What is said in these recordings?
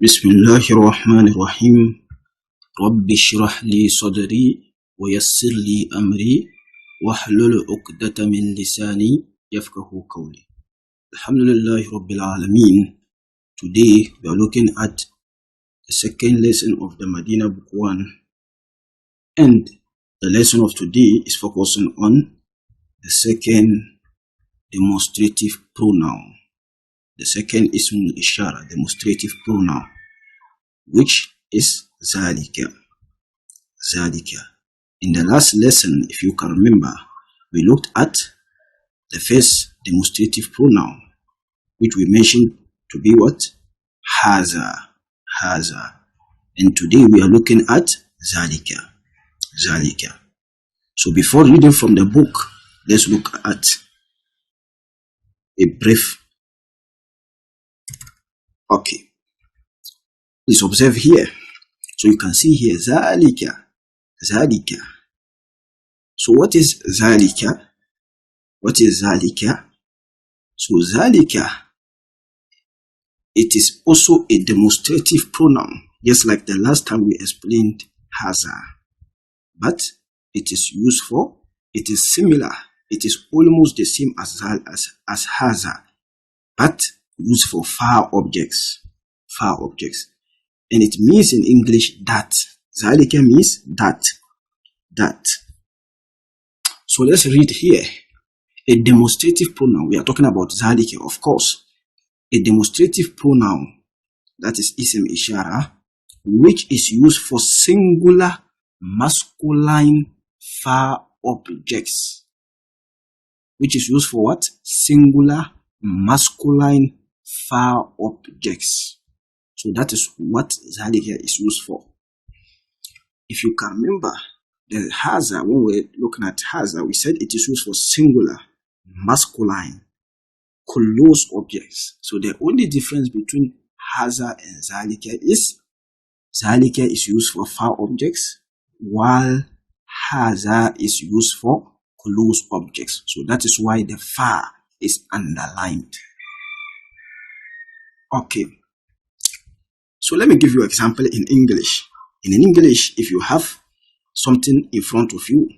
بسم الله الرحمن الرحيم رب اشرح لي صدري ويسر لي أمري واحلل عقدة من لساني يفقه قولي. الحمد لله رب العالمين. Today we are looking at the second lesson of the Madinah book 1, and the lesson of today is focusing on the second demonstrative pronoun. The second ismul ishara, demonstrative pronoun, which is zalika. Zalika. In the last lesson, if you can remember, we looked at the first demonstrative pronoun, which we mentioned to be what? Haza. Haza. And today we are looking at zalika. Zalika. So before reading from the book, let's look at a brief. Okay. Please observe here. So you can see here, zalika. Zalika. So what is zalika? What is zalika? So zalika, it is also a demonstrative pronoun, just like the last time we explained haza. But it is used for, it is similar, it is almost the same as haza, but used for far objects. Far objects. And it means in English that. Zalika means that. That. So let's read here. A demonstrative pronoun. We are talking about zalika, of course. A demonstrative pronoun, that is ism ishara, which is used for singular masculine far objects. Which is used for what? Singular masculine far objects. So that is what zalika is used for. If you can remember, the haza, when we're looking at haza, we said it is used for singular, masculine, close objects. So the only difference between haza and zalika is used for far objects, while haza is used for close objects. So that is why the far is underlined. Okay. So let me give you an example in English. In English, if you have something in front of you,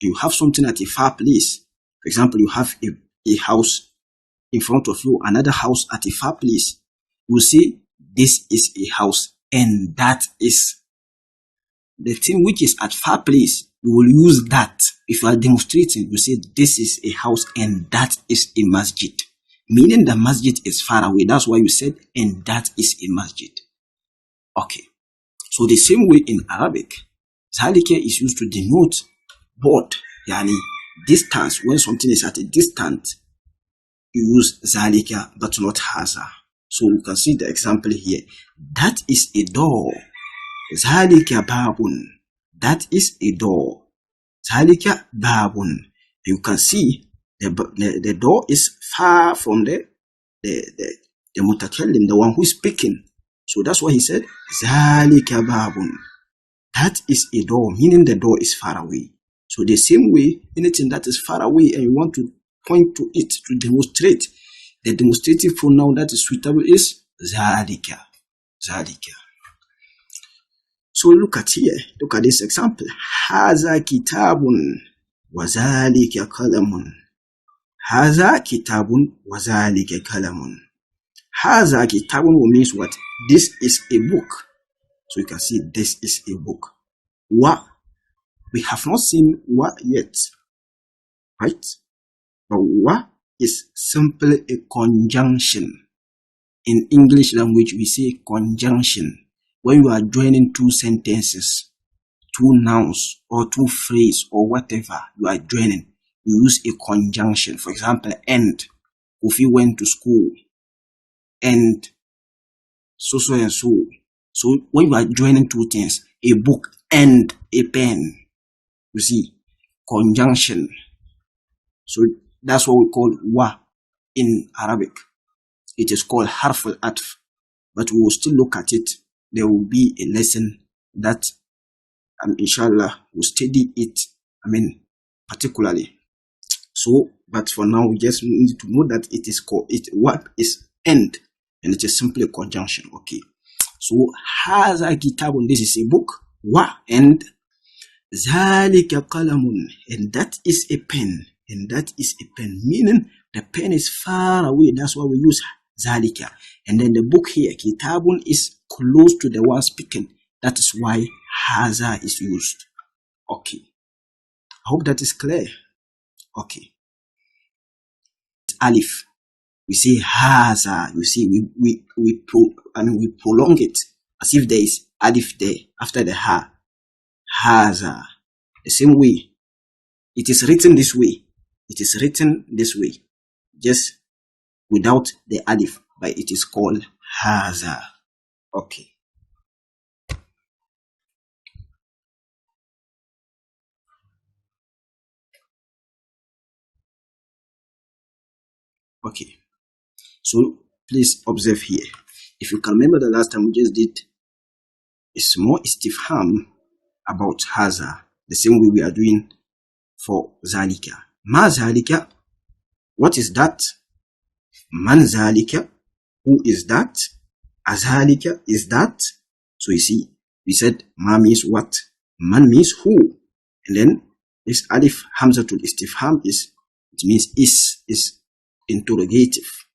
you have something at a far place. For example, you have a house in front of you, another house at a far place. You say, this is a house, and that is the thing which is at far place. You will use that. If you are demonstrating, you say, this is a house, and that is a masjid. Meaning the masjid is far away. That's why you said, and that is a masjid. Okay. So the same way in Arabic, zalika is used to denote board, yani distance. When something is at a distance, you use zalika, but not haza. So you can see the example here. That is a door. Zalika babun. That is a door. Zalika babun. You can see the door is far from the mutakallim, the one who is speaking. So that's why he said, Zalika babun. That is a door, meaning the door is far away. So the same way, anything that is far away and you want to point to it to demonstrate, the demonstrative pronoun that is suitable is Zalika. Zalika. So look at here, look at this example. Haza kitabun wa zalika kalamun. Haza kitabun wa zalika kalamun. Haza kitabun means what? This is a book. So you can see this is a book. Wa. We have not seen wa yet. Right? But wa is simply a conjunction. In English language, we say conjunction. When you are joining two sentences, two nouns, or two phrases, or whatever you are joining, you use a conjunction. For example, and. Kofi went to school. And so and so. So when you are joining two things, a book and a pen, you see, conjunction. So that's what we call wa in Arabic. It is called harf al-atf. But we will still look at it. There will be a lesson that, inshallah, will study it, particularly. So, but for now, we just need to know that it is called, what is end, and it is simply a conjunction. Okay. So haza kitabun, this is a book. Wa, and zalika qalamun, and that is a pen. And that is a pen, meaning the pen is far away. That's why we use zalika. And then the book here, kitabun, is close to the one speaking. That is why haza is used. Okay. I hope that is clear. Okay. Alif. We say haza. You see, we prolong it as if there is alif there after the ha. Haza. The same way. It is written this way. It is written this way, just without the alif, but it is called haza. Okay. Okay. So please observe here. If you can remember the last time we just did a small istifham about haza, the same way we are doing for zalika. Ma zalika, what is that? Man zalika, who is that? Azalika, is that? So you see, we said ma means what? Man means who. And then this alif hamzatul istifham it means is interrogative.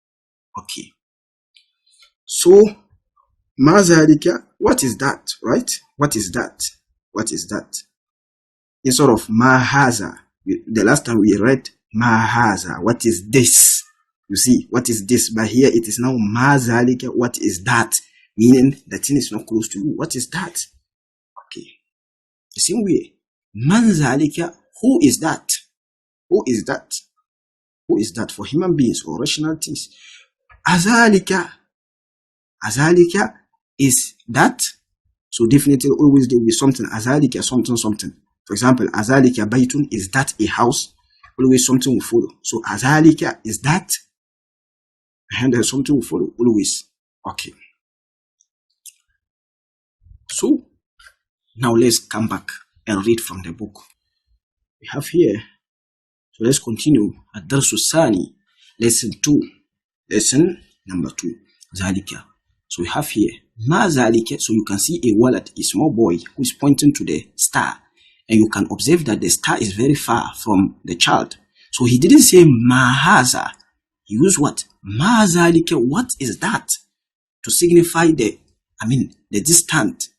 Okay. So ma zalika, what is that? Right? What is that? What is that? Instead of ma haza, the last time we read ma haza, what is this? You see, what is this? But here it is now ma zalika, what is that? Meaning the thing is not close to you. What is that? Okay. The same way, man zalika, who is that? Who is that? Who is that for human beings or rational things? Azalika. Azalika is that. So definitely always there will be something. Azalika, something. For example, azalika baytun, is that a house? Always something will follow. So azalika, is that? And then something will follow. Always. Okay. So now let's come back and read from the book. We have here. So let's continue. Ad-darsu sani, lesson 2. Lesson number 2. Zalika. So we have here. Ma zalika. So you can see a wallet, a small boy who is pointing to the star. And you can observe that the star is very far from the child. So he didn't say ma haza. He used what? Ma zalika. What is that? To signify the distance.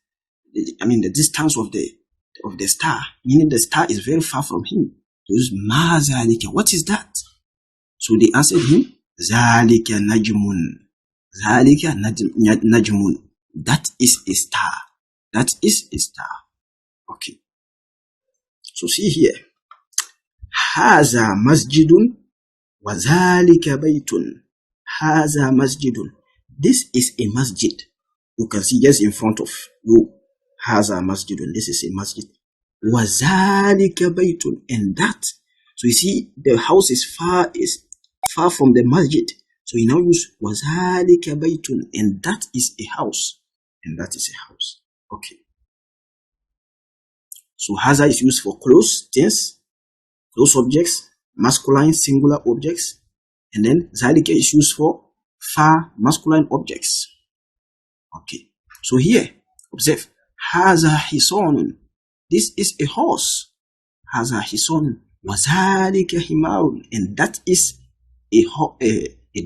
The distance of the star. Meaning the star is very far from him. He used ma zalika. What is that? So they answered him, zalika najmun. Zalika najmun. That is a star. That is a star. Okay. So see here. Haza masjidun wa zalika baytun. Haza masjidun. This is a masjid. You can see just in front of you. Haza masjidun. This is a masjid. Wa zalika baytun. And that. So you see the house is far from the masjid. So you now use wa zalika baytun. And that is a house. And that is a house. Okay. So haza is used for close things, close objects, masculine singular objects, and then zalika is used for far masculine objects. Okay. So here, observe, haza hisonun. This is a horse. Haza hisonun. Wazalika himarun. And that is a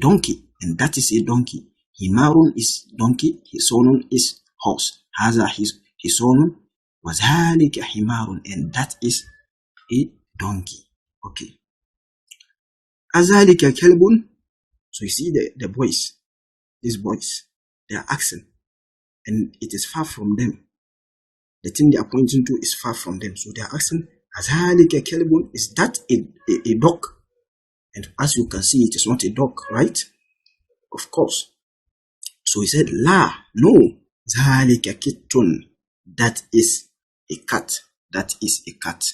donkey. And that is a donkey. Himarun is donkey. Hisonun is horse. Haza hisonun. Wazalika himarun, and that is a donkey. Okay. Azalika kelbun. So you see the boys, these boys, they are asking, and it is far from them. The thing they are pointing to is far from them. So they are asking, Azalika kelbun, is that a dog? And as you can see, it is not a dog, right? Of course. So he said, La, no, Zalika kittun, that is a cat. That is a cat.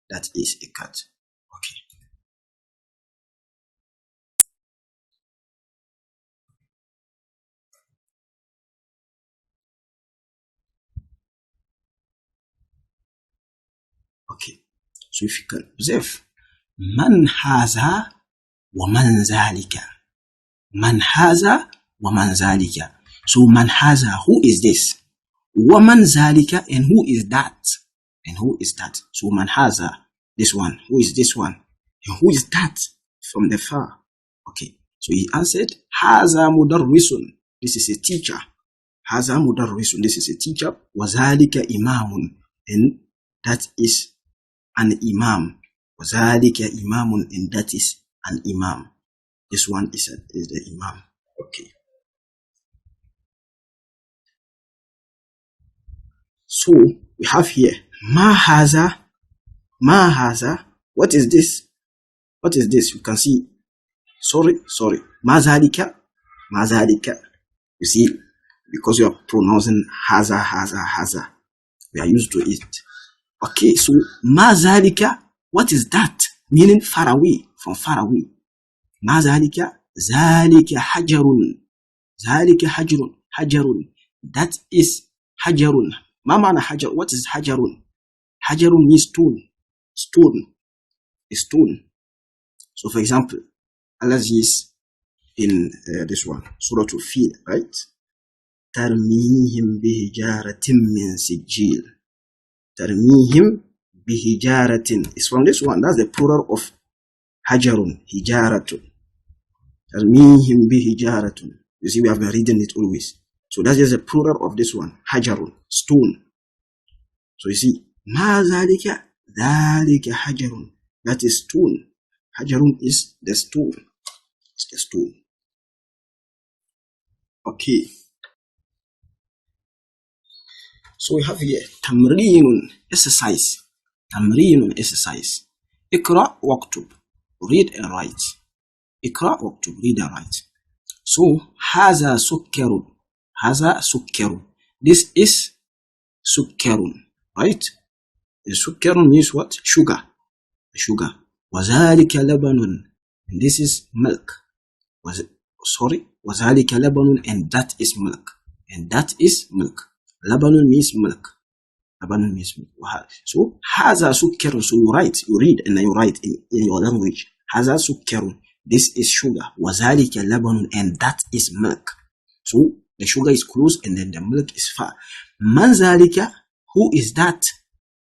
That is a cat. Okay. Okay. So if you can observe, man haza wa man zalika. Man haza wa man zalika. So man haza, who is this? Waman zalika, and who is that? And who is that? So man haza, this one. Who is this one? And who is that? From the far. Okay. So he answered, haza mudarrisun. This is a teacher. Haza mudarrisun. This is a teacher. Wazalika imamun. And that is an imam. Wazalika imamun. And that is an imam. This one is the imam. Okay. So we have here Maw-izah. Maw-izah. What is this? What is this? You can see. Sorry. Mazalika. Mazalika. You see, because you are pronouncing haza. We are used to it. Okay, so Mazalika. What is that? Meaning far away, from far away. Mazalika. Zalika hajarun. Zalika hajarun. That is hajarun. Mamana hajar. What is hajarun? Hajarun means stone. A stone. So for example, Allah says in this one, Surah Al-Fil, right? Tarmihim bihijaratin min sijil. Tarmihim bihijaratin. It's from this one. That's the plural of hajarun. Hijaratun. Tarmihim bihijaratun. You see, we have been reading it always. So that's just a plural of this one. Hajarun. Stone. So you see, ma zalika, dhalika hajarun. That is stone. Hajarun is the stone. It's the stone. Okay. So we have here tamreenun, exercise. Tamreenun, exercise. Ikra waktub. Read and write. Ikra waktub. Read and write. So haza sukkarun. Haza sukkarun. This is sukkarun. Right? The sukkarun means what? Sugar. Sugar. Wazalika labanun. And this is milk. Wazalika labanun, and that is milk. And that is milk. Labanun means milk. Labanun means milk. So haza sukkarun. So you write, you read, and then you write in your language. Haza sukkarun. This is sugar. Wazalika labanun, and that is milk. So the sugar is close, and then the milk is far. Man zalika. Who is that?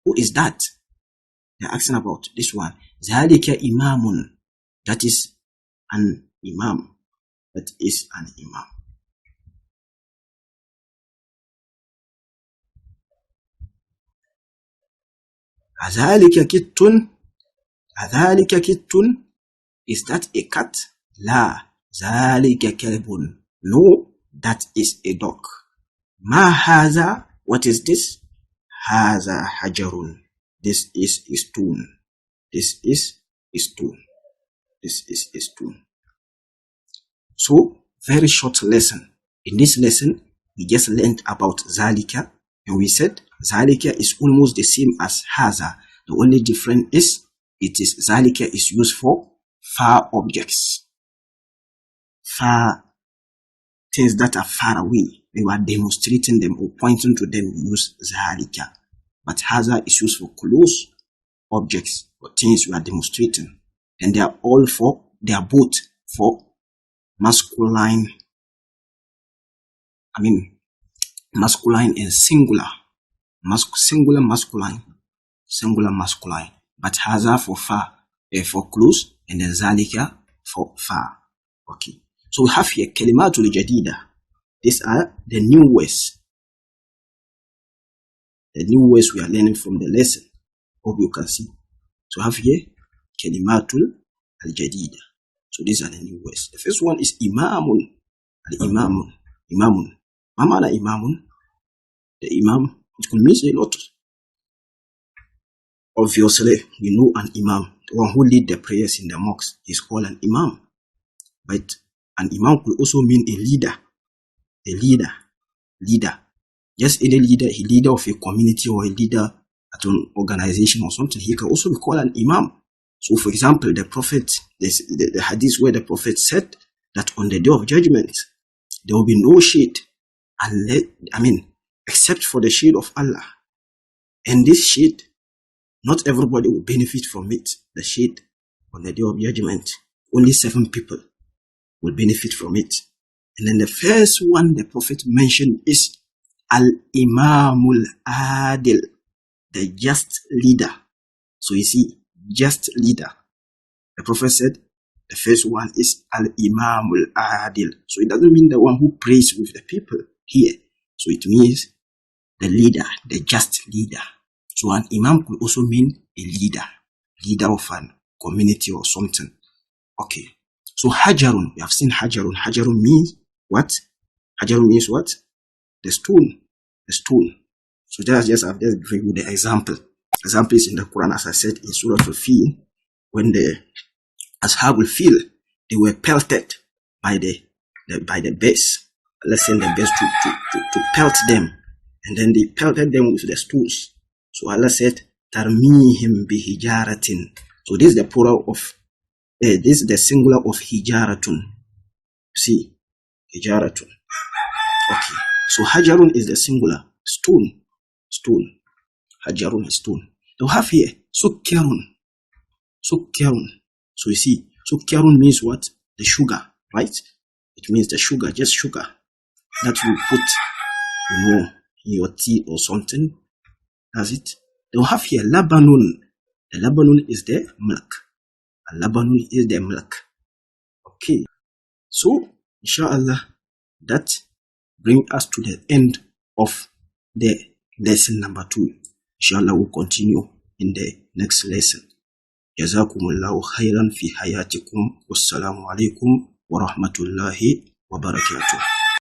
Who is that? They're asking about this one. Zalika imamun. That is an imam. That is an imam. Azalika kittun. Azalika kittun. Is that a cat? La. Zalika kalbun. No, that is a dog. Ma haza. What is this? Haza hajarun. This is a stone. This is a stone. This is a stone. So, very short lesson. In this lesson, we just learned about zalika, and we said zalika is almost the same as haza. The only difference is zalika is used for far objects, far things that are far away. We were demonstrating them or pointing to them. We use zalika. But haza is used for close objects or things we are demonstrating. And they are both for masculine. Masculine and singular. Singular masculine. But haza for far, for close, and then zalika for far. Okay. So we have here kalimatul jadida. These are the new words. The new words we are learning from the lesson. Hope you can see. So have here kalimatul al-jadida. So these are the new words. The first one is imamun. Al-imamun. Imamun. Mamana imamun. The imam, it could mean a lot. Obviously, we know an imam. The one who lead the prayers in the mosque is called an imam. But an imam could also mean a leader. A leader. Just any leader, a leader of a community or a leader at an organization or something. He can also be called an imam. So for example, the prophet, the hadith where the prophet said that on the day of judgment, there will be no shade, except for the shade of Allah. And this shade, not everybody will benefit from it. The shade on the day of judgment, only 7 people will benefit from it. And then the first one the Prophet mentioned is Al-Imamul Adil, the just leader. So you see, just leader. The Prophet said the first one is Al-Imamul Adil. So it doesn't mean the one who prays with the people here. So it means the leader, the just leader. So an imam could also mean a leader of an community or something. Okay. So Hajarun, we have seen Hajarun. Hajarun means what? Hajarun means what? The stone. The stone. So I've just given you the example. Example is in the Quran, as I said in Surah Al-Fil, when the Ashabul Fil, they were pelted by the bears. Let's send the bears to pelt them. And then they pelted them with the stones. So Allah said, Tarmihim bihijaratin. So this is the plural of, this is the singular of hijaratun. See, hijaratun. Okay. So hajarun is the singular, stone. Stone. Hajarun is stone. Now have here, sukyarun. Sukyarun. So you see, sukyarun means what? The sugar, right? It means the sugar, just sugar that you put, in your tea or something. That's it. They will have here labanun. The labanun is the milk. Labanun is the milk. Okay. So, inshallah, that brings us to the end of the lesson number 2. Inshallah, we'll continue in the next lesson. Jazakumullahu khairan fi hayatikum. Wassalamu alaikum wa rahmatullahi wa barakatuh.